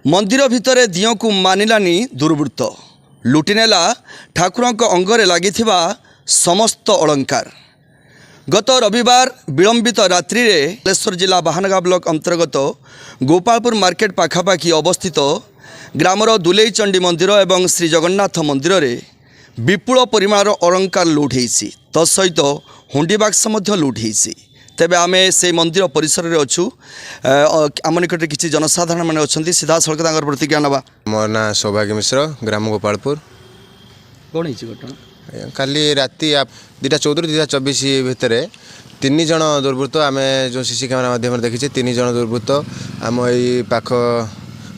मंदिर भितर दियों को मानिलानी दुर्वृत्त लुटिनेला ठाकुर अंगरे लगी समस्त अलंकार। गत रविवार विलंबित रात्रि रे बालेश्वर जिला बाहानगा ब्लॉक अंतर्गत गोपालपुर मार्केट पाखापाखि अवस्थित ग्रामर दुलेईचंडी मंदिर एवं श्री जगन्नाथ मंदिर रे विपुल परिमाण अलंकार लुट होईछि। तत्सहित हुंडी बाक्स लुट होईछि। तेबे आमे से मंदिर परिसर रे अच्छु। आम निकट किसी जनसाधारण मैंने अच्छा सीधा सड़क प्रतिक्रिया नवा। मोर ना सौभाग्य मिश्र, ग्राम गोपालपुर। कौन घटना काली राति 2:14 2:24 भितर 3 जन दुर्वृत्त आम जो सीसी कैमेरा माध्यम देखी 3 जन दुर्वृत्त आम यही पाख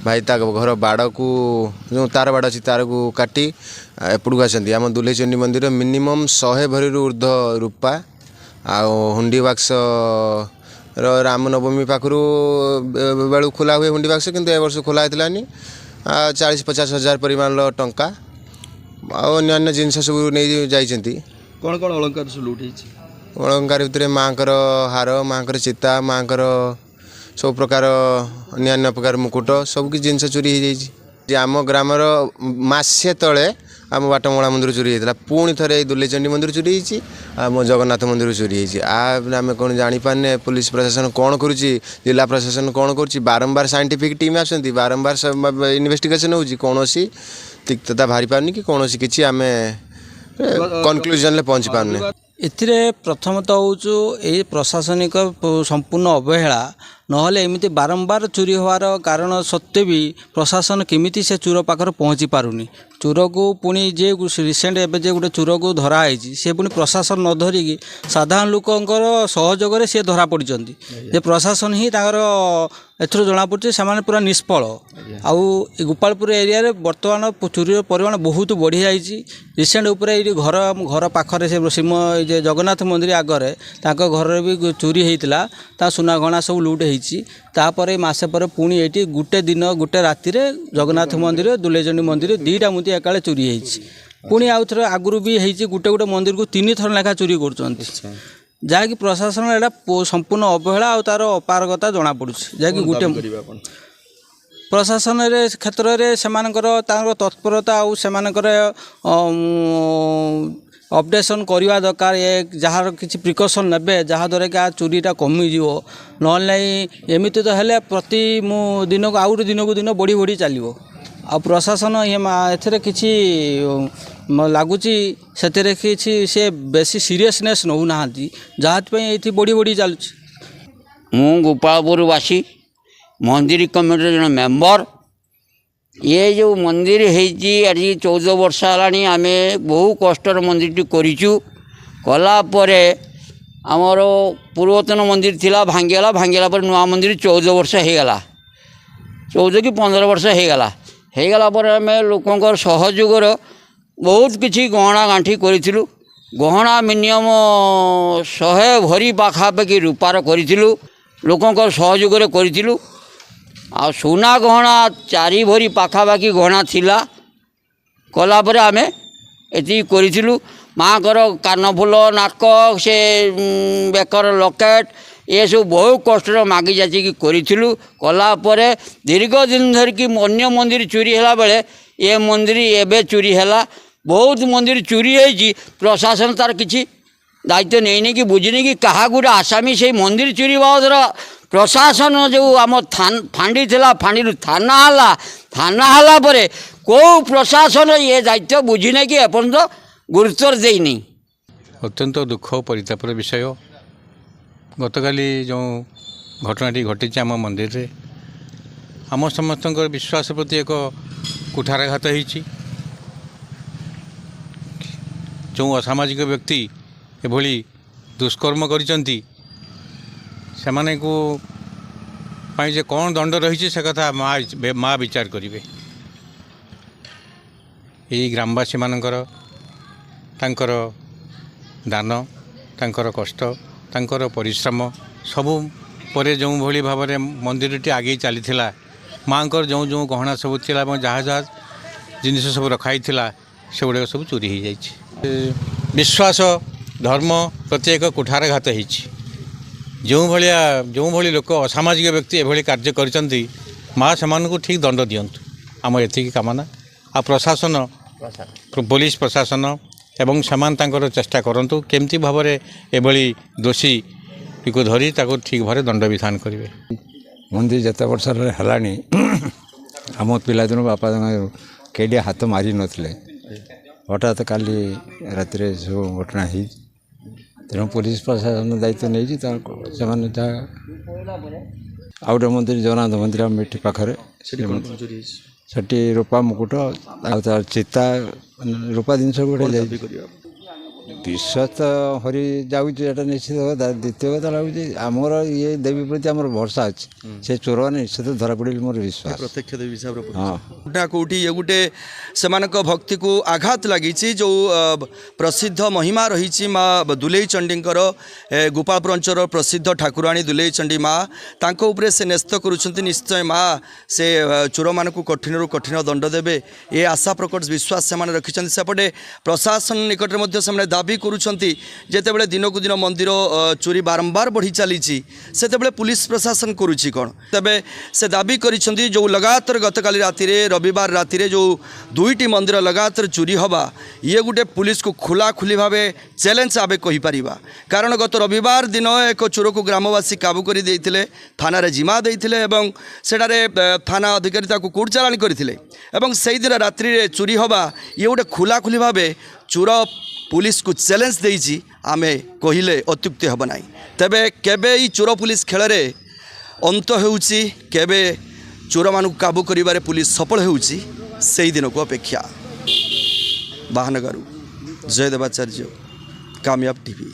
भाई घर बाड़ को जो तार बाड़ अच्छी तार को काटी एपटू आसती आम दुलेईचंडी मंदिर मिनिमम 100 भरी ऊर्ध रूपा हुंडी बाक्स रामनवमी पाखु बेलू खोला हुए हुंडी बाक्स किंतु ए वर्ष खोला होती 40-50 हजार परिमाण टंका अन्य जिनस सब नहीं जाइछंती। कौन कौन अलंकार लुट अलंकार भितर माँकर हार माँकर चिता माँकर सब प्रकार अन्य प्रकार मुकुट सबकि जिनस चोरी हो जाइए। आम ग्रामर मासे तले आम बाटमला मंदिर चोरी होता पुणी थे दुलेईचंडी मंदिर चोरी होती आम जगन्नाथ मंदिर चोरी होती। आम कौन जापारे पुलिस प्रशासन कौन करुच्ची जिला प्रशासन कौन करुच्ची बारंबार साइंटिफिक टीम आसती बारंबार इन्वेस्टिगेशन होची कौन तिक्तता बाहरी पारनी कि कौन किसी आम कनक्लूजन पहुँची पारनी। एथिरे प्रथमतः होचु ए प्रशासनिक संपूर्ण अवहेला नहले एमिति बारंबार चोरी होवार कारण सत्वे भी प्रशासन केमिति से चोर पाखर पहुँची पारुनी। चोर को पुणी जे रिसेंट एवं जे गोटे चोर को धराई से पुणी प्रशासन न धरिकी साधारण लोकंकर सहयोग से धरा पड़ी जे प्रशासन ही एथर जना पड़े से पूरा निष्फल। आउ गोपालपुर एरिया रे वर्तमान चोरी परिमाण बहुत बढ़ी जाइए। रिसेंट उपरे घर घर पाखरे से श्रीम जगन्नाथ मंदिर आगरे घर भी चोरी होता सुना गहना सब लुट होती मसे पर पुणी ये गोटे दिन गोटे राति जगन्नाथ मंदिर दुलेईचंडी मंदिर 2टा मूर्ति एकाले चोरी होती पुणी आउ थे आगुरी भी होती गोटे गोटे मंदिर को 3 थर लेखा चोरी कर जहाँकि प्रशासन एटा संपूर्ण अवहेला और तार अपारगता जना पड़ू जहाँकि गोटे प्रशासन क्षेत्र में से तत्परता और से अपडेशन करवा दरकार जार किसी प्रिकसन ने जहाँद्वारा कि चोरीटा कमिज ना एमती तो है प्रति दिन को आउट दिन को दिन बढ़ी बढ़ी चलो आ प्रशासन ए किसी लगुच से किसी से बेसी सीरियसनेस नौना जहाँ ये बढ़ी बढ़ी चलुच। मु गोपालपुरवासी मंदिर कमिटी जन मेम्बर ये जो मंदिर आज 14 वर्ष है आम बहु कष्टर मंदिर करूँ कलापर आमर पूर्वतन मंदिर थिला भांगीगला पर नुआ मंदिर 14 वर्ष होगला 14 कि 15 वर्ष होगला पर आम लोकंर सहयोगर बहुत किसी गहना गांठी करूँ गहना मिनिमम 100 भरी पाखापाखि रूपार करूँ लोकंर सहयोगर करूँ आ सुना गहना 4 भरी पाखापाखि गहना थिला कलापर आम ये करूँ माँकर कानफुल नाक से बेकर लकेट ये सब बहुत कष्ट मागी जाचिकी करूँ कलापर दीर्घ दिन धरिकी अन्य मंदिर चोरी है बेले ये मंदिर एवं चोरी है बहुत मंदिर चोरी होती प्रशासन तार किसी दायित्व नहीं कि बुझनी कि क्या गोटे आसामी से मंदिर चोरी बाबद प्रशासन जो आम फांडी थिला फांडी थाना हला परे को प्रशासन ये दायित्व बुझीने कि एपर्यंत गुरुत्व देनी। अत्यंत दुख परितापर विषय गतकाली जो घटनाटी घटी आम मंदिर रे आम समस्त विश्वास प्रति एक कुठाराघात होती जो असामाजिक व्यक्ति एभली दुष्कर्म करिसंती सेमाने को पाई जे कौन दंड रही से कथा माँ विचार करेंगे। यही ग्रामवासी मानकर तांकर दान तांकर कष्ट तांकर परिश्रम सबू परे जो भली भाव में मंदिरटी आगे चली माँ जो जो गहना सब थिला जहाँ जहाँ जिनिस सब रखाई से गुड़ाक सब चोरी हो जाए। विश्वास धर्म प्रत्येक कुठारघात हो जो भली लोक असामाजिक व्यक्ति एभली कार्य करचंती ମା ସେମାନଙ୍କୁ ଠିକ୍ ଦଣ୍ଡ ଦିଅନ୍ତୁ ଆମ ଏତିକି କାମନା। ଆଉ ପ୍ରଶାସନ ପୋଲିସ ପ୍ରଶାସନ ଏବଂ ସେମାନେ ତାଙ୍କର ଚେଷ୍ଟା କରନ୍ତୁ କେମିତି ଭାବରେ ଏଭଳି ଦୋଷୀକୁ ଧରି ତାକୁ ଠିକ୍ ଭାବରେ ଦଣ୍ଡ ବିଧାନ କରିବେ। ମନ୍ଦିର ଯେତେ ବର୍ଷରେ ହେଲାଣି ଆମ ପିଲାଦିନୁ ବାପା କେହି ହାତ ମାରି ନଥିଲେ, ହଠାତ୍ କାଲି ରାତିରେ ସବୁ ଘଟଣା ହେଇଛି। ତେଣୁ ପୋଲିସ ପ୍ରଶାସନ ଦାୟିତ୍ୱ ନେଇଛି, ସେମାନେ ଯାହା ଆଉ ଗୋଟେ ମନ୍ଦିର ଜଗନ୍ନାଥ ମନ୍ଦିର ମିଠି ପାଖରେ ସେଠି ରୂପା ମୁକୁଟ ଆଉ ତାର ଚିତା ରୂପା ଜିନିଷ ଗୋଟେ ଯାଇଛି। ବିଶ୍ୱାସ ତ ହରି ଯାଉଛି ଏଇଟା ନିଶ୍ଚିତ କଥା। ଦ୍ୱିତୀୟ କଥା ଲାଗୁଛି ଆମର ଇଏ ଦେବୀ ପ୍ରତି ଆମର ଭରସା ଅଛି, ସେ ଚୋରମାନେ ନିଶ୍ଚିତ ଧରା ପଡ଼ିଲେ ମୋର ବିଶ୍ୱାସ। ପ୍ରତ୍ୟକ୍ଷ ଦେବୀ ହିସାବରେ ନା କେଉଁଠି ଇଏ ଗୋଟେ ସେମାନଙ୍କ ଭକ୍ତିକୁ ଆଘାତ ଲାଗିଛି। ଯେଉଁ ପ୍ରସିଦ୍ଧ ମହିମା ରହିଛି ମା ଦୁଲେଇ ଚଣ୍ଡୀଙ୍କର, ଗୋପାଳପୁର ଅଞ୍ଚଳର ପ୍ରସିଦ୍ଧ ଠାକୁରାଣୀ ଦୁଲେଇ ଚଣ୍ଡୀ ମା, ତାଙ୍କ ଉପରେ ସେ ନ୍ୟସ୍ତ କରୁଛନ୍ତି। ନିଶ୍ଚୟ ମା ସେ ଚୋରମାନଙ୍କୁ କଠିନରୁ କଠିନ ଦଣ୍ଡ ଦେବେ, ଏ ଆଶା ପ୍ରକଟ ବିଶ୍ୱାସ ସେମାନେ ରଖିଛନ୍ତି। ସେପଟେ ପ୍ରଶାସନ ନିକଟରେ ମଧ୍ୟ ସେମାନେ ଦାବି କରୁଛନ୍ତି। ଯେତେବେଳେ ଦିନକୁ ଦିନ ମନ୍ଦିର ଚୋରି ବାରମ୍ବାର ବଢ଼ି ଚାଲିଛି, ସେତେବେଳେ ପୁଲିସ ପ୍ରଶାସନ କରୁଛି କ'ଣ? ତେବେ ସେ ଦାବି କରିଛନ୍ତି ଯେଉଁ ଲଗାତାର ଗତକାଲି ରାତିରେ ରବିବାର ରାତିରେ ଯେଉଁ 2ଟି ମନ୍ଦିର ଲଗାତାର ଚୋରି ହେବା, ଇଏ ଗୋଟେ ପୁଲିସକୁ ଖୋଲାଖୋଲି ଭାବେ ଚ୍ୟାଲେଞ୍ଜ ଆମେ କହିପାରିବା। କାରଣ ଗତ ରବିବାର ଦିନ ଏକ ଚୋରକୁ ଗ୍ରାମବାସୀ କାବୁ କରି ଦେଇଥିଲେ, ଥାନାରେ ଜିମା ଦେଇଥିଲେ ଏବଂ ସେଠାରେ ଥାନା ଅଧିକାରୀ ତାକୁ କୋର୍ଟ ଚାଲାଣ କରିଥିଲେ। ଏବଂ ସେଇଦିନ ରାତ୍ରିରେ ଚୋରି ହେବା ଇଏ ଗୋଟେ ଖୋଲାଖୋଲି ଭାବେ ଚୋର পুলিশକୁ ଚ୍ୟାଲେଞ୍ଜ ଦେଇଛି, ଆମେ କହିଲେ ଅତ୍ୟୁକ୍ତି ହେବ ନାହିଁ। ତେବେ କେବେ ଏଇ ଚୋର ପୁଲିସ ଖେଳରେ ଅନ୍ତ ହେଉଛି, କେବେ ଚୋରମାନଙ୍କୁ କାବୁ କରିବାରେ ପୁଲିସ ସଫଳ ହେଉଛି, ସେହି ଦିନକୁ ଅପେକ୍ଷା। ବାହାନଗାରୁ ଜୟଦେବାଚାର୍ଯ୍ୟ, କାମୟାବ ଟିଭି।